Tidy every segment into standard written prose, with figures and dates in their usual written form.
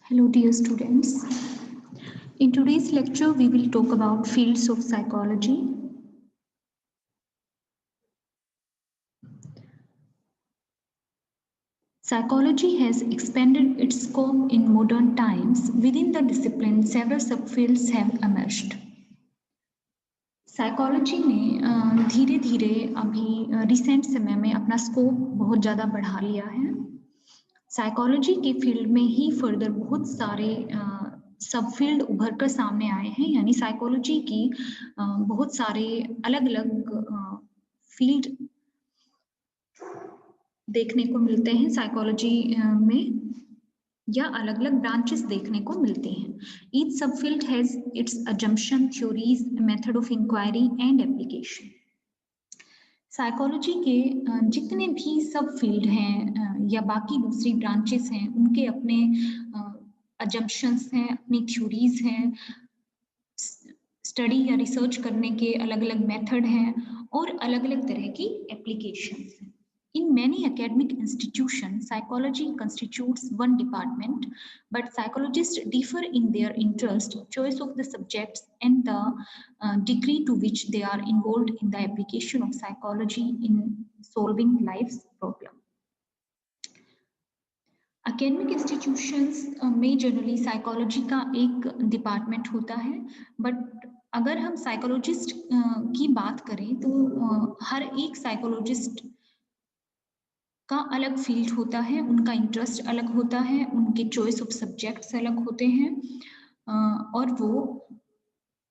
Hello dear students. In today's lecture we will talk about fields of psychology. Psychology has expanded its scope in modern times. Within the discipline several subfields have emerged. Psychology ने धीरे धीरे अभी recent समय में अपना scope बहुत ज़्यादा बढ़ा लिया है. साइकोलॉजी के फील्ड में ही फर्दर बहुत सारे सब फील्ड उभर कर सामने आए हैं. यानी साइकोलॉजी की बहुत सारे अलग अलग फील्ड देखने को मिलते हैं साइकोलॉजी में, या अलग अलग ब्रांचेस देखने को मिलती हैं. Each sub field has its assumption, theories, method of inquiry and application. Psychology के जितने भी सब फील्ड हैं या बाकी दूसरी ब्रांचेस हैं, उनके अपने अजम्पशंस हैं, अपनी थ्योरीज हैं, स्टडी या रिसर्च करने के अलग अलग मेथड हैं और अलग अलग तरह की एप्लीकेशंस हैं. In many academic institutions, psychology constitutes one department, but psychologists differ in their interest, choice of the subjects, and the degree to which they are involved in the application of psychology in solving life's problem. Academic institutions में generally psychology का एक department होता है, but अगर हम psychologist की बात करें तो हर एक साइकोलॉजिस्ट का अलग फील्ड होता है, उनका इंटरेस्ट अलग होता है, उनके चॉइस ऑफ सब्जेक्ट्स अलग होते हैं और वो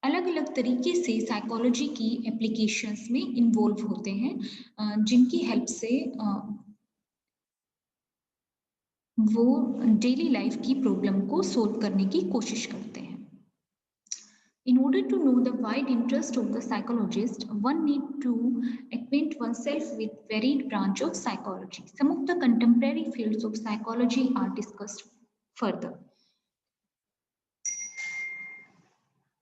अलग अलग तरीके से साइकोलॉजी की एप्लीकेशंस में इन्वॉल्व होते हैं, जिनकी हेल्प से वो डेली लाइफ की प्रॉब्लम को सोल्व करने की कोशिश करते हैं. In order to know the wide interest of the psychologist, one need to acquaint oneself with varied branch of psychology. Some of the contemporary fields of psychology are discussed further.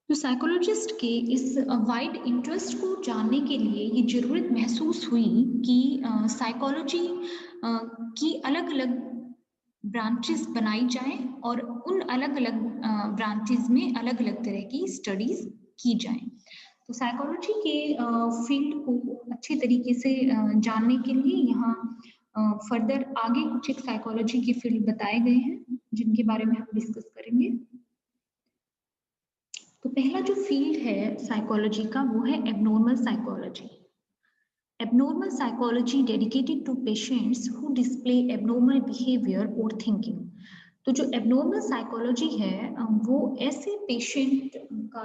तो psychologist के इस wide interest को जानने के लिए ये जरूरत महसूस हुई कि साइकोलॉजी की अलग अलग ब्रांचेस बनाई जाएं और उन अलग अलग ब्रांचेस में अलग अलग तरह की स्टडीज की जाएं. तो साइकोलॉजी के फील्ड को अच्छे तरीके से जानने के लिए यहाँ फर्दर आगे कुछ एक साइकोलॉजी के फील्ड बताए गए हैं जिनके बारे में हम डिस्कस करेंगे. तो पहला जो फील्ड है साइकोलॉजी का वो है abnormal psychology. Abnormal psychology dedicated to patients who display abnormal behavior or thinking. तो जो abnormal psychology है वो ऐसे पेशेंट का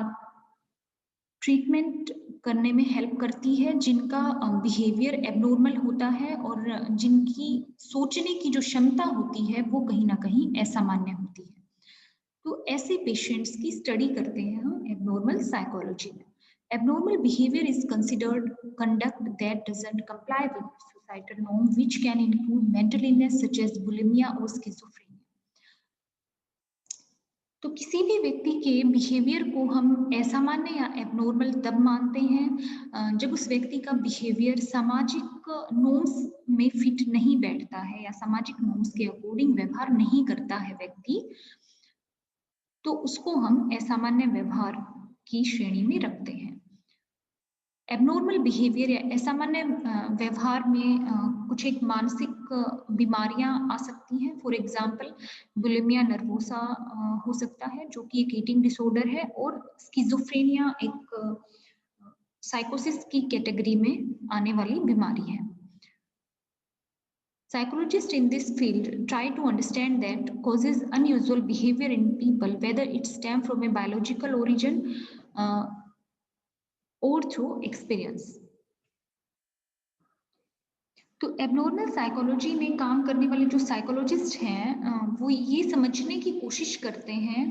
ट्रीटमेंट करने में हेल्प करती है जिनका बिहेवियर एबनॉर्मल होता है और जिनकी सोचने की जो क्षमता होती है वो कहीं ना कहीं असामान्य होती है. तो ऐसे पेशेंट्स की स्टडी करते हैं हम एबनॉर्मल साइकोलॉजी में. Abnormal behavior is considered conduct that doesn't comply with societal norm, which can include mental illness such as bulimia or schizophrenia. तो किसी भी व्यक्ति के बिहेवियर को हम असामान्य या एबनॉर्मल तब मानते हैं जब उस व्यक्ति का बिहेवियर सामाजिक नॉर्म्स में फिट नहीं बैठता है या सामाजिक नॉर्म्स के अकॉर्डिंग व्यवहार नहीं करता है व्यक्ति, तो उसको हम असामान्य व्यवहार की श्रेणी में रखते हैं. एबनॉर्मल बिहेवियर या असामान्य व्यवहार में कुछ एक मानसिक बीमारियां आ सकती हैं. फॉर एग्जांपल बुलिमिया नर्वोसा हो सकता है जो कि एक ईटिंग डिसऑर्डर है, और स्किज़ोफ्रेनिया एक साइकोसिस की कैटेगरी में आने वाली बीमारी है. Psychologists in this field try to understand that causes unusual behavior in people, whether it stems from a biological origin or through experience. तो एबनॉर्मल साइकोलॉजी में काम करने वाले जो साइकोलॉजिस्ट हैं वो ये समझने की कोशिश करते हैं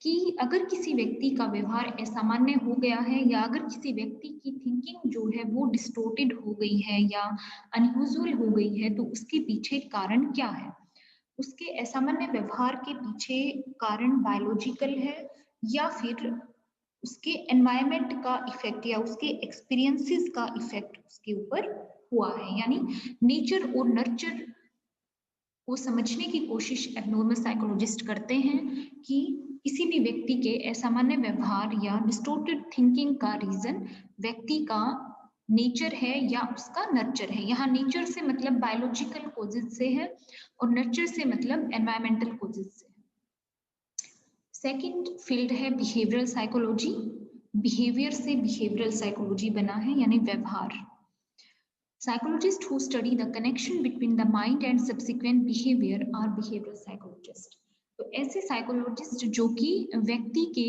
कि अगर किसी व्यक्ति का व्यवहार असामान्य हो गया है या अगर किसी व्यक्ति की थिंकिंग जो है वो डिस्टोर्टेड हो गई है या अनयूजुअल हो गई है, तो उसके पीछे कारण क्या है. उसके असामान्य व्यवहार के पीछे कारण बायोलॉजिकल है या फिर उसके एनवायरनमेंट का इफेक्ट या उसके एक्सपीरियंसेस का इफेक्ट उसके ऊपर हुआ है. यानी नेचर और नर्चर को समझने की कोशिश एब्नॉर्मल साइकोलॉजिस्ट करते हैं कि किसी भी व्यक्ति के असामान्य व्यवहार या डिस्टोर्टेड थिंकिंग का रीजन व्यक्ति का नेचर है या उसका नर्चर है। यहाँ नेचर से मतलब बायोलॉजिकल कोजेस से है और नर्चर से मतलब एनवायरमेंटल कोजेस से है। सेकंड फील्ड है बिहेवियरल साइकोलॉजी। बिहेवियर से बिहेवियरल साइकोलॉजी बना है, यानी व्यवहार। Psychologists who study the connection between the mind and subsequent behavior are behavioral psychologists. तो ऐसे साइकोलॉजिस्ट जो कि व्यक्ति के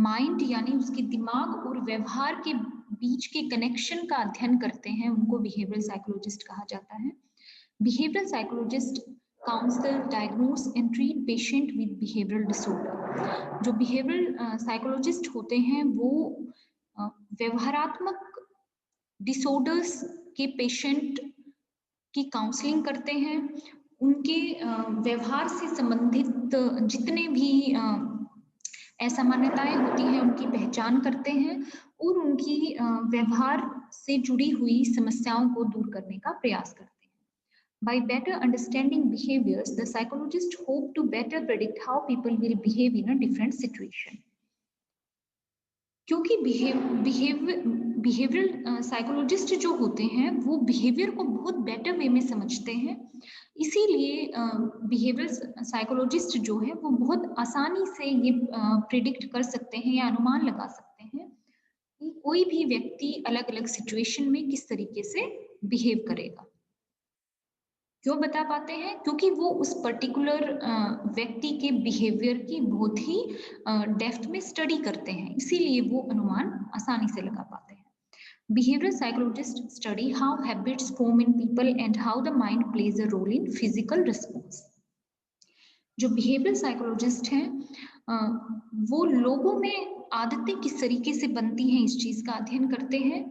माइंड यानी उसके दिमाग और व्यवहार के बीच के कनेक्शन का अध्ययन करते हैं, उनको बिहेवियरल साइकोलॉजिस्ट कहा जाता है। Behavioural psychologist counsel, diagnose and treat patient with behavioural disorder. जो बिहेवियरल साइकोलॉजिस्ट होते हैं वो व्यवहारात्मक डिसऑर्डर्स के पेशेंट की काउंसलिंग करते हैं, उनके व्यवहार से संबंधित जितने भी असामान्यताएं होती हैं उनकी पहचान करते हैं और उनकी व्यवहार से जुड़ी हुई समस्याओं को दूर करने का प्रयास करते हैं। By better understanding behaviors, the psychologists hope to better predict how people will behave in a different situation. क्योंकि बिहेवियरल साइकोलॉजिस्ट जो होते हैं वो बिहेवियर को बहुत बेटर वे में समझते हैं, इसीलिए बिहेवियरल साइकोलॉजिस्ट जो है वो बहुत आसानी से ये प्रिडिक्ट कर सकते हैं या अनुमान लगा सकते हैं कि कोई भी व्यक्ति अलग अलग सिचुएशन में किस तरीके से बिहेव करेगा। क्यों बता पाते हैं? क्योंकि वो उस पर्टिकुलर व्यक्ति के बिहेवियर की बहुत ही डेप्थ में स्टडी करते हैं, इसीलिए वो अनुमान आसानी से लगा पाते हैं। Behavioral psychologists study how habits form in people and how the mind plays a role in physical response. जो बिहेवियरल साइकोलॉजिस्ट हैं वो लोगों में आदतें किस तरीके से बनती हैं इस चीज का अध्ययन करते हैं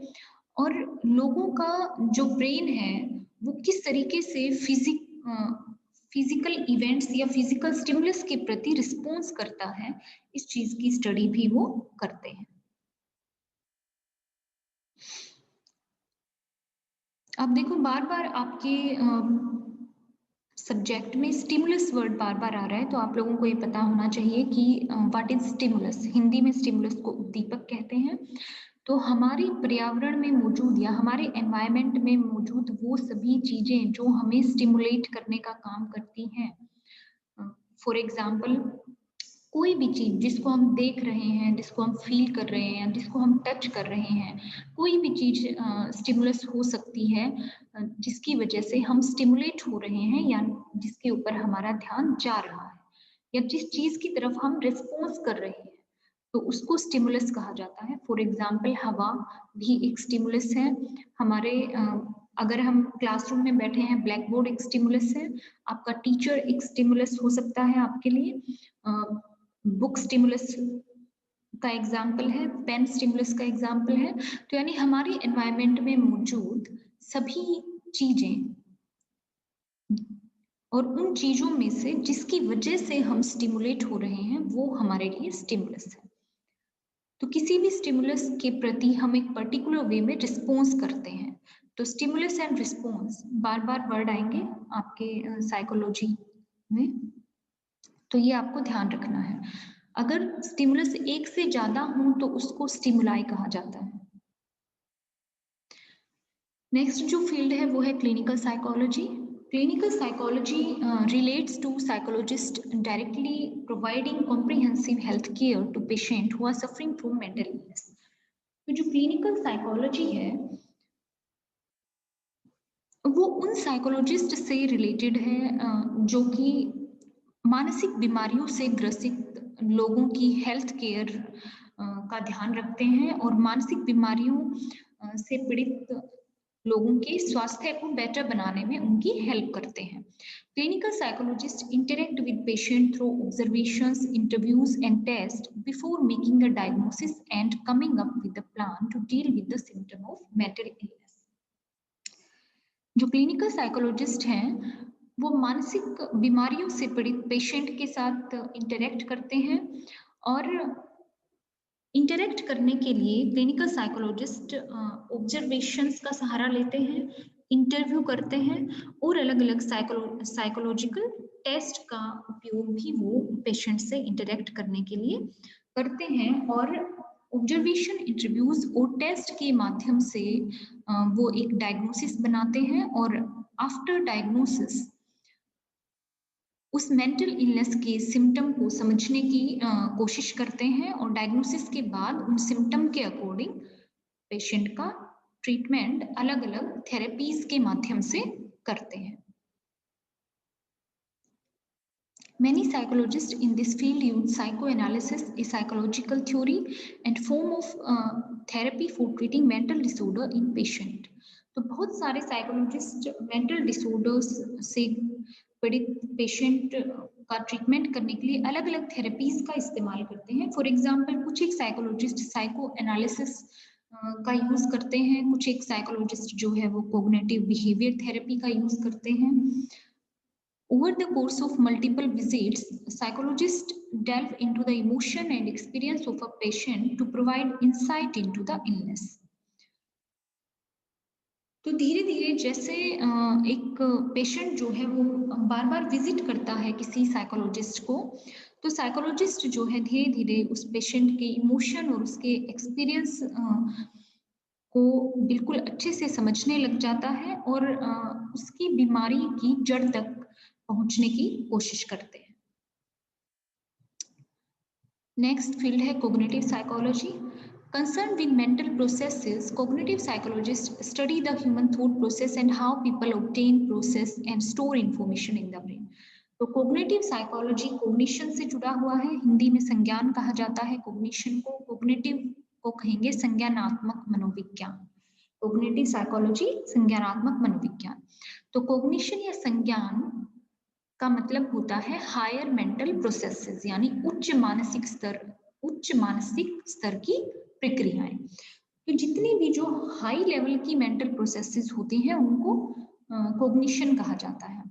और लोगों का जो ब्रेन है वो किस तरीके से फिजिकल इवेंट्स या फिजिकल स्टिमुलस के प्रति रिस्पॉन्स करता है, इस चीज की स्टडी भी वो करते हैं। अब देखो बार बार आपके सब्जेक्ट में स्टिमुलस वर्ड बार बार आ रहा है, तो आप लोगों को ये पता होना चाहिए कि व्हाट इज स्टिमुलस। हिंदी में स्टिमुलस को उद्दीपक कहते हैं। तो हमारे पर्यावरण में मौजूद या हमारे एनवायरनमेंट में मौजूद वो सभी चीजें जो हमें स्टिमुलेट करने का काम करती हैं। फॉर एग्जाम्पल कोई भी चीज जिसको हम देख रहे हैं, जिसको हम फील कर रहे हैं, जिसको हम टच कर रहे हैं, कोई भी चीज स्टिमुलस हो सकती है जिसकी वजह से हम स्टिमुलेट हो रहे हैं या जिसके ऊपर हमारा ध्यान जा रहा है या जिस चीज की तरफ हम रिस्पॉन्स कर रहे हैं, तो उसको स्टिमुलस कहा जाता है। फॉर एग्जाम्पल हवा भी एक स्टिमुलस है। हमारे अगर हम क्लासरूम में बैठे हैं, ब्लैक बोर्ड एक स्टिमुलस है, आपका टीचर एक स्टिमुलस हो सकता है आपके लिए, बुक स्टिमुलस का एग्जाम्पल है, पेन स्टिमुलस का एग्जाम्पल है। तो यानी हमारी एनवायरनमेंट में मौजूद सभी चीजें और उन चीजों में से जिसकी वजह से हम स्टिमुलेट हो रहे हैं वो हमारे लिए स्टिमुलस है। तो किसी भी स्टिमुलस के प्रति हम एक पर्टिकुलर वे में रिस्पॉन्स करते हैं। तो stimulus and response bar bar word आएंगे आपके साइकोलॉजी में, तो ये आपको ध्यान रखना है। अगर स्टिमुलस एक से ज्यादा हो तो उसको स्टिमुलाई कहा जाता है। नेक्स्ट जो फील्ड है वो है clinical psychology. Clinical psychology relates to psychologists directly providing comprehensive health care to patients who are suffering from mental illness. तो जो क्लिनिकल साइकोलॉजी है वो उन साइकोलॉजिस्ट से रिलेटेड है जो कि मानसिक बीमारियों से ग्रसित लोगों की हेल्थ केयर का ध्यान रखते हैं और मानसिक बीमारियों से पीड़ित लोगों के स्वास्थ्य को बेटर बनाने में उनकी हेल्प करते हैं। Clinical psychologist interact with patient through observations, interviews and test before making a diagnosis and coming up with a plan to deal with the symptom of mental illness. जो क्लिनिकल साइकोलॉजिस्ट हैं वो मानसिक बीमारियों से पीड़ित patient के साथ interact करते हैं और इंटरेक्ट करने के लिए क्लिनिकल साइकोलॉजिस्ट ऑब्जर्वेशंस का सहारा लेते हैं, इंटरव्यू करते हैं और अलग-अलग साइकोलॉजिकल टेस्ट का उपयोग भी वो पेशेंट से इंटरैक्ट करने के लिए करते हैं और ऑब्जर्वेशन इंटरव्यूज और टेस्ट के माध्यम से वो एक डायग्नोसिस बनाते हैं और आफ्टर डायग्नोसिस उस मेंटल इलनेस के सिम्टम को समझने की कोशिश करते हैं और डायग्नोसिस के बाद उन सिम्टम के अकॉर्डिंग पेशेंट का ट्रीटमेंट अलग-अलग थेरेपीज के माध्यम से करते हैं। Many psychologists in this field use psychoanalysis, a psychological theory and form of therapy for treating mental disorder in patient. तो बहुत सारे साइकोलॉजिस्ट मेंटल डिसऑर्डर्स से पीड़ित पेशेंट का ट्रीटमेंट करने के लिए अलग-अलग थेरेपीज का इस्तेमाल करते हैं। फॉर एग्जांपल कुछ एक साइकोलॉजिस्ट साइको एनालिसिस का यूज करते हैं, कुछ एक साइकोलॉजिस्ट जो है वो कोग्निटिव बिहेवियर थेरेपी का यूज करते हैं। Over the course of multiple visits, psychologists delve into the emotion and experience of a patient to provide insight into the illness. तो धीरे-धीरे जैसे एक पेशेंट जो है वो बार-बार विजिट करता है किसी साइकोलॉजिस्ट को, तो साइकोलॉजिस्ट जो है धीरे-धीरे उस पेशेंट के इमोशन और उसके एक्सपीरियंस को बिल्कुल अच्छे से समझने लग जाता है और उसकी बीमारी की जड़ तक पहुंचने की कोशिश करते हैं। नेक्स्ट फील्ड है cognitive psychology. Concerned with mental processes, cognitive psychologists study the human thought process and how people obtain, process and store information in the brain. तो कोग्निटिव साइकोलॉजी कोग्निशन से जुड़ा हुआ है, हिंदी में संज्ञान कहा जाता है कोग्निशन को, कोग्निटिव को कहेंगे संज्ञानात्मक मनोविज्ञान। कोग्निटिव साइकोलॉजी संज्ञानात्मक मनोविज्ञान। तो कोग्निशन या संज्ञान का मतलब होता है हायर मेंटल प्रोसेसेस, यानी उच्च मानसिक स्तर की प्रक्रियाएं। तो जितनी भी जो हाई लेवल की मेंटल प्रोसेसेस होती हैं उनको कोग्निशन कहा जाता है।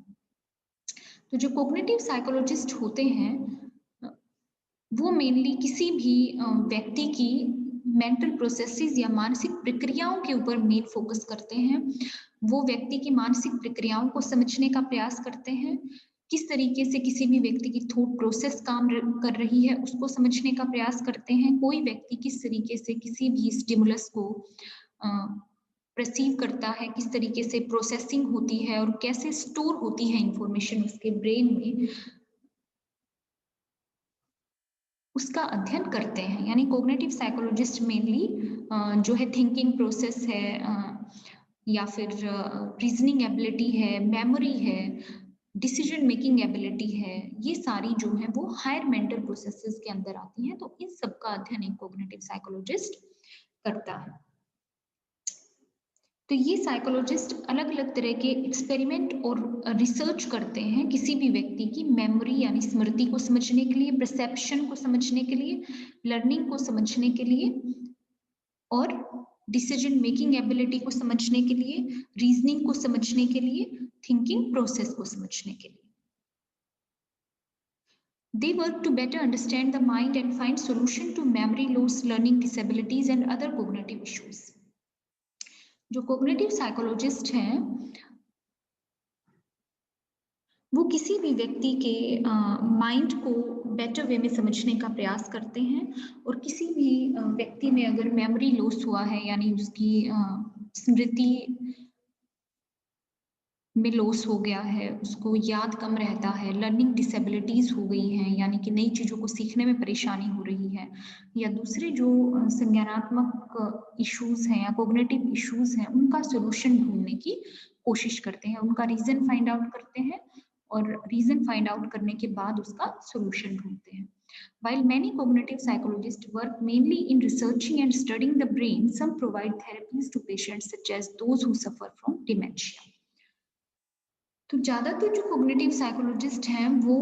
तो जो कोग्निटिव साइकोलॉजिस्ट होते हैं वो मेनली किसी भी व्यक्ति की मेंटल प्रोसेसेस या मानसिक प्रक्रियाओं के ऊपर मेन फोकस करते हैं। वो व्यक्ति की मानसिक प्रक्रियाओं को समझने का प्रयास करते हैं, किस तरीके से किसी भी व्यक्ति की थॉट प्रोसेस काम कर रही है उसको समझने का प्रयास करते हैं। कोई व्यक्ति किस तरीके से किसी भी स्टिमुलस को परसीव करता है, किस तरीके से प्रोसेसिंग होती है और कैसे स्टोर होती है इंफॉर्मेशन उसके ब्रेन में, उसका अध्ययन करते हैं। यानी कोग्निटिव साइकोलॉजिस्ट मेनली जो है थिंकिंग प्रोसेस है या फिर रीजनिंग एबिलिटी है, मेमोरी है, डिसीजन मेकिंग एबिलिटी है, ये सारी जो है वो हायर मेंटल प्रोसेसेस के अंदर आती हैं। तो इन सब का अध्ययन एक कोग्निटिव साइकोलॉजिस्ट करता है। तो ये साइकोलॉजिस्ट अलग-अलग तरह के एक्सपेरिमेंट और रिसर्च करते हैं किसी भी व्यक्ति की मेमोरी यानी स्मृति को समझने के लिए, परसेप्शन को समझने के लिए, लर्निंग को समझने के लिए और डिसीजन मेकिंग एबिलिटी को समझने के लिए, रीजनिंग को समझने के लिए, थिंकिंग प्रोसेस को समझने के लिए। They work to better understand the mind and find solution to memory loss, learning disabilities and other cognitive issues. जो कोग्निटिव साइकोलॉजिस्ट हैं वो किसी भी व्यक्ति के माइंड को बेटर वे में समझने का प्रयास करते हैं और किसी भी व्यक्ति में अगर मेमोरी लॉस हुआ है यानी उसकी स्मृति में लॉस हो गया है, उसको याद कम रहता है, लर्निंग डिसेबिलिटीज हो गई हैं यानी कि नई चीज़ों को सीखने में परेशानी हो रही है, या दूसरे जो संज्ञानात्मक इश्यूज हैं या कोग्निटिव इश्यूज हैं उनका सॉल्यूशन ढूंढने की कोशिश करते हैं, उनका रीजन फाइंड आउट करते हैं और रीजन फाइंड आउट करने के बाद उसका सॉल्यूशन ढूंढते हैं। While many cognitive psychologists work mainly in researching and studying the brain, some provide therapies to patients such as those who suffer from dementia. तो ज्यादातर जो कोग्निटिव साइकोलॉजिस्ट हैं वो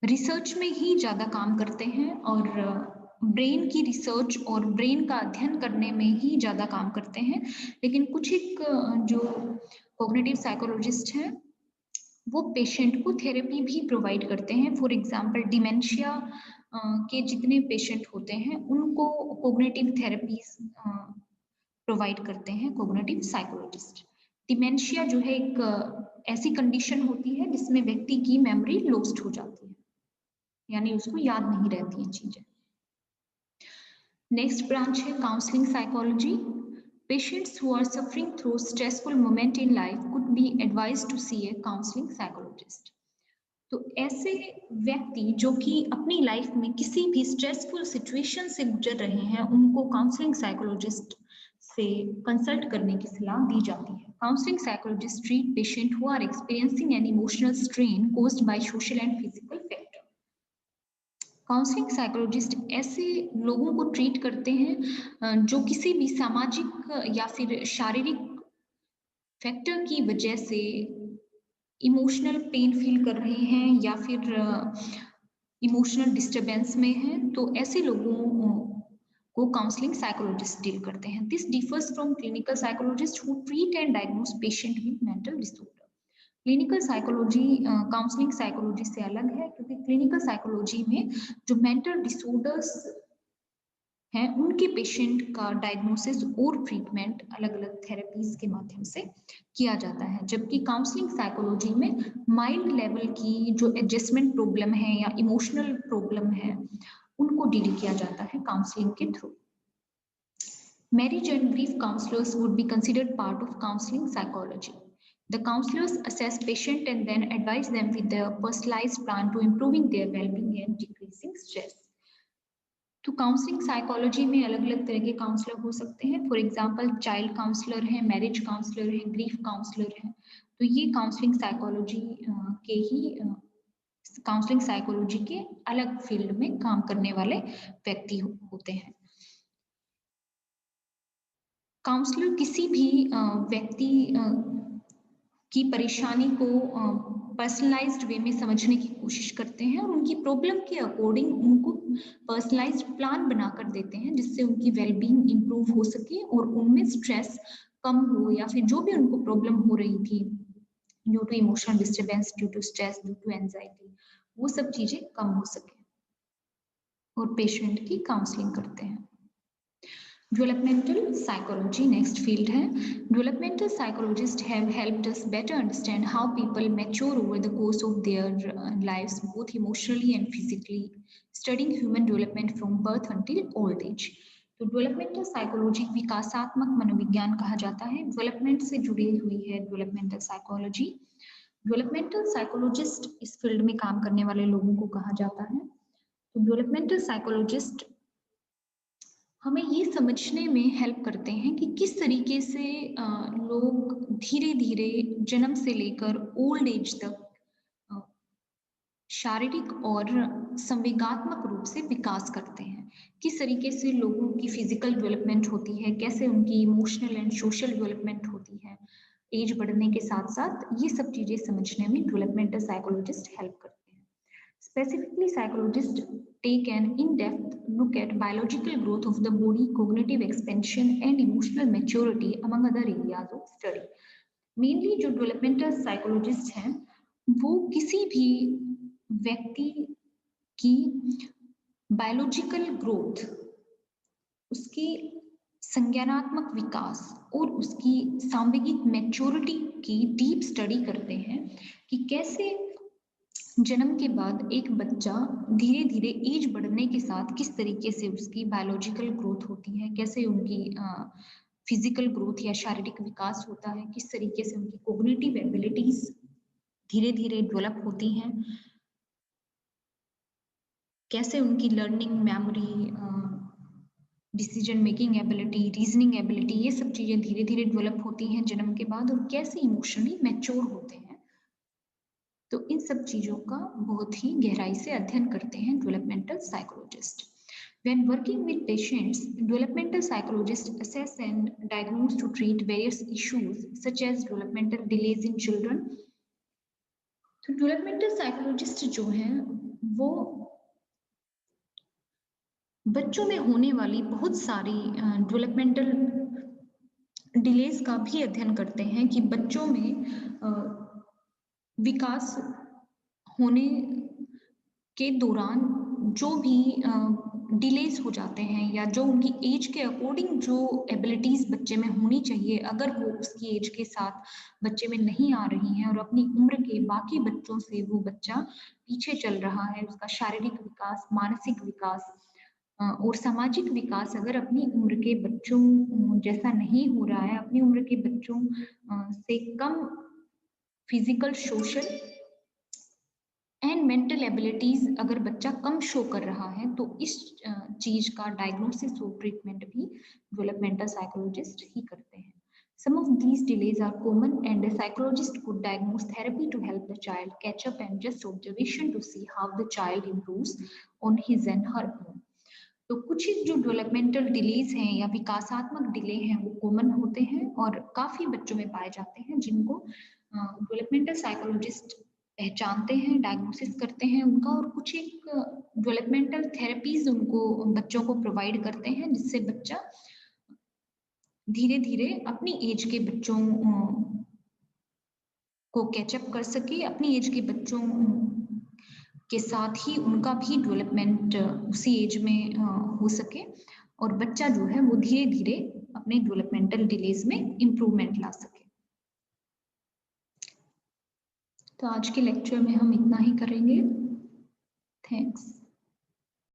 रिसर्च में ही ज्यादा काम करते हैं और ब्रेन की रिसर्च और ब्रेन का अध्ययन करने में ही ज्यादा काम करते हैं। लेकिन कुछ एक जो कोग्निटिव साइकोलॉजिस्ट हैं वो पेशेंट को थेरेपी भी प्रोवाइड करते हैं। फॉर एग्जांपल डिमेंशिया के जितने पेशेंट होते हैं उनको कोग्निटिव थेरेपीज प्रोवाइड करते हैं कॉग्निटिव साइकोलॉजिस्ट। डिमेंशिया जो है एक ऐसी कंडीशन होती है जिसमें व्यक्ति की मेमोरी लॉस्ट हो जाती है, यानी उसको याद नहीं रहती हैं चीजें। नेक्स्ट ब्रांच है counselling psychology. Patients who are suffering through stressful moment in life could be advised to see a counseling psychologist. तो ऐसे व्यक्ति जो कि अपनी लाइफ में किसी भी स्ट्रेसफुल सिचुएशन से गुजर रहे हैं, उनको काउंसलिंग साइकोलॉजिस्ट से कंसल्ट करने की सलाह दी जाती है। Counselling psychologist treat patient who are experiencing an emotional strain caused by social and physical factor. Counselling psychologist ऐसे लोगों को ट्रीट करते हैं जो किसी भी सामाजिक या फिर शारीरिक फैक्टर की वजह से इमोशनल पेन फील कर रहे हैं या फिर इमोशनल डिस्टरबेंस में हैं, तो ऐसे लोगों को काउंसलिंग साइकोलॉजिस्ट डील करते हैं। This differs from clinical psychologist who treat and diagnose patient with mental disorder. Clinical psychology counselling psychology से अलग है, क्योंकि क्लिनिकल साइकोलॉजी में जो मेंटल डिसऑर्डर्स हैं उनके पेशेंट का डायग्नोसिस और ट्रीटमेंट अलग अलग थेरेपीज के माध्यम से किया जाता है, जबकि काउंसलिंग साइकोलॉजी में माइल्ड लेवल की जो एडजस्टमेंट प्रॉब्लम है या इमोशनल प्रॉब्लम है उनको डील किया जाता है काउंसलिंग के through. Marriage and grief counsellors would be considered part of counselling psychology. The counselors assess patient and then advise them with their personalized plan to improving their well-being and decreasing stress. तो counselling psychology में अलग अलग तरह के counsellor हो सकते हैं। For example child counsellor है, मैरिज काउंसलर है, ग्रीफ काउंसलर है। तो ये काउंसलिंग साइकोलॉजी के ही काउंसलिंग साइकोलॉजी के अलग फील्ड में काम करने वाले व्यक्ति होते हैं। काउंसलर किसी भी व्यक्ति की परेशानी को पर्सनलाइज्ड वे में समझने की कोशिश करते हैं और उनकी प्रॉब्लम के अकॉर्डिंग उनको पर्सनलाइज्ड प्लान बनाकर देते हैं, जिससे उनकी वेलबींग इंप्रूव हो सके और उनमें स्ट्रेस कम हो, या फिर जो भी उनको प्रॉब्लम हो रही थी due to emotional disturbance, due to stress, due to anxiety, वो सब चीजें कम हो सके और पेशेंट की काउंसलिंग करते हैं। डेवलपमेंटल साइकोलॉजी नेक्स्ट फील्ड है। Developmental psychologist have helped us better understand how people mature over the course of their lives both emotionally and physically, studying human development from birth until old age. तो developmental psychology विकासात्मक मनोविज्ञान कहा जाता है, development से जुड़ी हुई है डेवलपमेंटल साइकोलॉजी। डेवलपमेंटल साइकोलॉजिस्ट इस फील्ड में काम करने वाले लोगों को कहा जाता है। तो डेवलपमेंटल साइकोलॉजिस्ट हमें ये समझने में हेल्प करते हैं कि किस तरीके से लोग धीरे धीरे जन्म से लेकर ओल्ड एज तक शारीरिक और संवेगात्मक रूप से विकास करते हैं, किस तरीके से लोगों की फिजिकल डेवलपमेंट होती है, कैसे उनकी इमोशनल एंड सोशल डेवलपमेंट होती है एज बढ़ने के साथ साथ। ये सब चीजें समझने में डेवलपमेंटल साइकोलॉजिस्ट हेल्प करते हैं। Specifically, psychologists take an in-depth look at biological growth of the body, cognitive expansion, and emotional maturity, among other areas of study. Mainly, जो developmental psychologists हैं, वो किसी भी व्यक्ति की biological growth, उसकी संज्ञानात्मक विकास और उसकी सांवेगिक मैच्योरिटी की डीप स्टडी करते हैं कि कैसे जन्म के बाद एक बच्चा धीरे धीरे एज बढ़ने के साथ किस तरीके से उसकी बायोलॉजिकल ग्रोथ होती है, कैसे उनकी फिजिकल ग्रोथ या शारीरिक विकास होता है, किस तरीके से उनकी कोग्निटिव एबिलिटीज धीरे धीरे डेवलप होती हैं, कैसे उनकी learning, memory, decision making ability, reasoning ability, ये सब चीजें धीरे धीरे डेवलप होती हैं जन्म के बाद, और कैसे इमोशनली मैच्योर होते हैं। तो इन सब चीजों का बहुत ही गहराई से अध्ययन करते हैं developmental psychologist. When working with patients, developmental psychologists assess and diagnose to treat various issues such as developmental delays in children. तो developmental psychologist जो हैं वो बच्चों में होने वाली बहुत सारी developmental delays का भी अध्ययन करते हैं कि बच्चों में विकास होने के दौरान जो भी डिलेज हो जाते हैं या जो उनकी एज के अकॉर्डिंग जो एबिलिटीज बच्चे में होनी चाहिए, अगर वो उसकी एज के साथ बच्चे में नहीं आ रही हैं और अपनी उम्र के बाकी बच्चों से वो बच्चा पीछे चल रहा है, उसका शारीरिक विकास, मानसिक विकास और सामाजिक विकास अगर अपनी उम्र के बच्चों जैसा नहीं हो रहा है, अपनी उम्र के बच्चों से कम physical, social and mental abilities अगर बच्चा कम शो कर रहा है, तो इस चीज का डायग्नोसिस और ट्रीटमेंट भी डेवलपमेंटल साइकोलॉजिस्ट ही करते हैं. Some of these delays are common and a psychologist could diagnose therapy to help the child catch up and just observation to see how the child improves on his and her own. तो कुछ ही जो developmental delays हैं या विकासात्मक delay हैं वो common होते हैं और काफी बच्चों में पाए जाते हैं, जिनको डेवलपमेंटल साइकोलॉजिस्ट पहचानते हैं, डायग्नोसिस करते हैं उनका, और कुछ एक डेवलपमेंटल थेरेपीज उनको बच्चों को प्रोवाइड करते हैं, जिससे बच्चा धीरे धीरे अपनी एज के बच्चों को कैचअप कर सके, अपनी एज के बच्चों के साथ ही उनका भी डेवलपमेंट उसी एज में हो सके और बच्चा जो है वो धीरे धीरे अपने डेवलपमेंटल डिलेज में इम्प्रूवमेंट ला सके. तो आज के लेक्चर में हम इतना ही करेंगे. थैंक्स.